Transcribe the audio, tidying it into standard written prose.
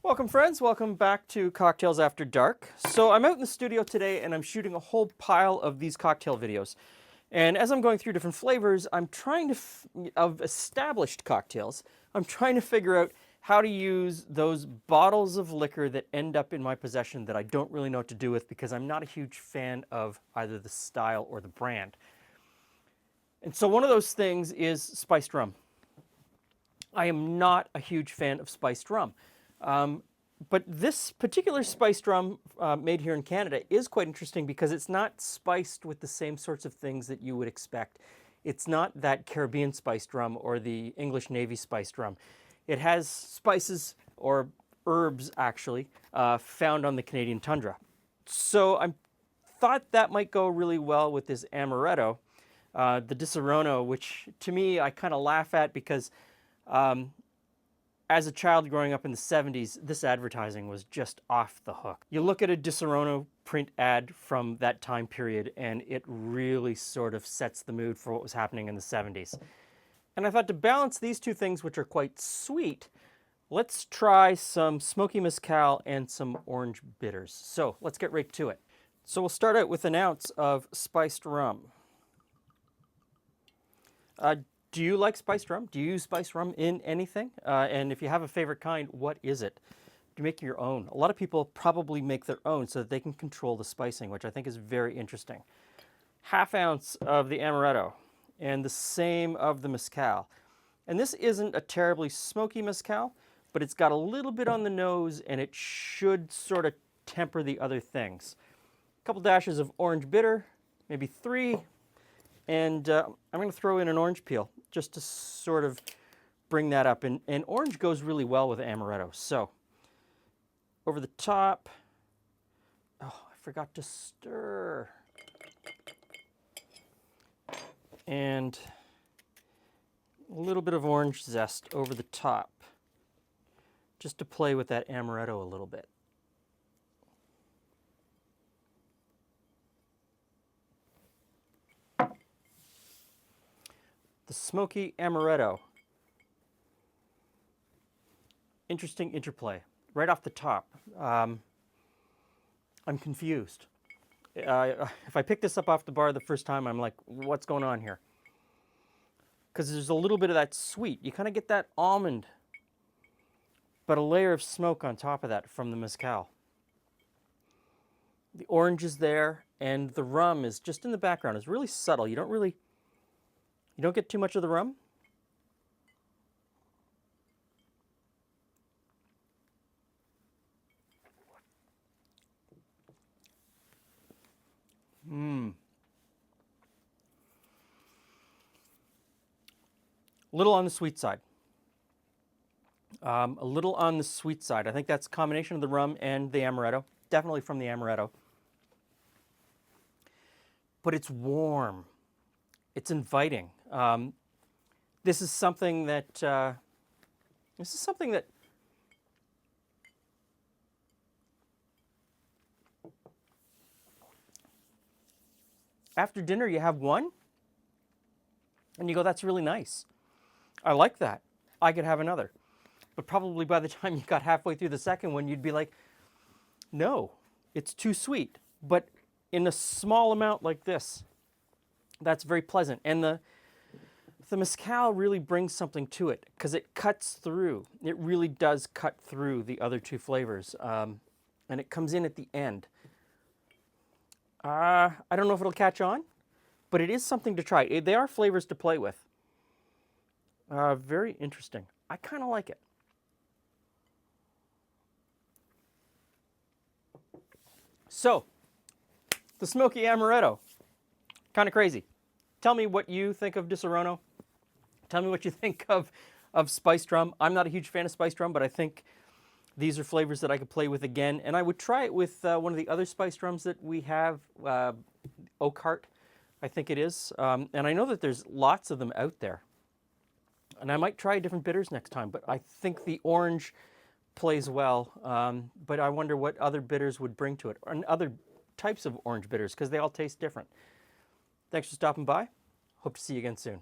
Welcome friends, welcome back to Cocktails After Dark. So I'm out in the studio today and I'm shooting a whole pile of these cocktail videos. And as I'm going through different flavors, I'm trying to, of established cocktails, I'm trying to figure out how to use those bottles of liquor that end up in my possession that I don't really know what to do with because I'm not a huge fan of either the style or the brand. And so one of those things is spiced rum. I am not a huge fan of spiced rum. But this particular spiced rum made here in Canada is quite interesting because it's not spiced with the same sorts of things that you would expect. It's not that Caribbean spiced rum or the English Navy spiced rum. It has spices, or herbs actually, found on the Canadian tundra. So I thought that might go really well with this amaretto, the Di Serono, which to me I kind of laugh at because as a child growing up in the 70s, this advertising was just off the hook. You look at a Di Serono print ad from that time period and it really sort of sets the mood for what was happening in the 70s. And I thought to balance these two things, which are quite sweet, let's try some smoky mezcal and some orange bitters. So let's get right to it. So we'll start out with an ounce of spiced rum. Do you like spiced rum? Do you use spiced rum in anything? And if you have a favorite kind, what is it? Do you make your own? A lot of people probably make their own so that they can control the spicing, which I think is very interesting. Half ounce of the amaretto and the same of the mezcal. And this isn't a terribly smoky mezcal, but it's got a little bit on the nose and it should sort of temper the other things. A couple dashes of orange bitter, maybe 3. And I'm going to throw in an orange peel just to sort of bring that up. And orange goes really well with amaretto. So over the top. Oh, I forgot to stir. And a little bit of orange zest over the top just to play with that amaretto a little bit. The smoky amaretto. Interesting interplay. Right off the top. I'm confused. If I pick this up off the bar the first time, I'm like, what's going on here? Because there's a little bit of that sweet. You kind of get that almond, but a layer of smoke on top of that from the mezcal. The orange is there, and the rum is just in the background. It's really subtle. You don't get too much of the rum. A little on the sweet side. A little on the sweet side. I think that's a combination of the rum and the amaretto. Definitely from the amaretto. But it's warm. It's inviting. This is something that after dinner you have one and you go, that's really nice. I like that. I could have another. But probably by the time you got halfway through the second one, you'd be like, no, it's too sweet. But in a small amount like this, that's very pleasant. And the mezcal really brings something to it because it cuts through. It really does cut through the other two flavors. And it comes in at the end. I don't know if it'll catch on, but it is something to try. They are flavors to play with. Very interesting. I kind of like it. So, the smoky amaretto. Kind of crazy. Tell me what you think of Di Serono. Tell me what you think of spiced rum. I'm not a huge fan of spiced rum, but I think these are flavors that I could play with again. And I would try it with one of the other spiced rums that we have, Oak Heart, I think it is. And I know that there's lots of them out there. And I might try different bitters next time, but I think the orange plays well. But I wonder what other bitters would bring to it, or other types of orange bitters, because they all taste different. Thanks for stopping by. Hope to see you again soon.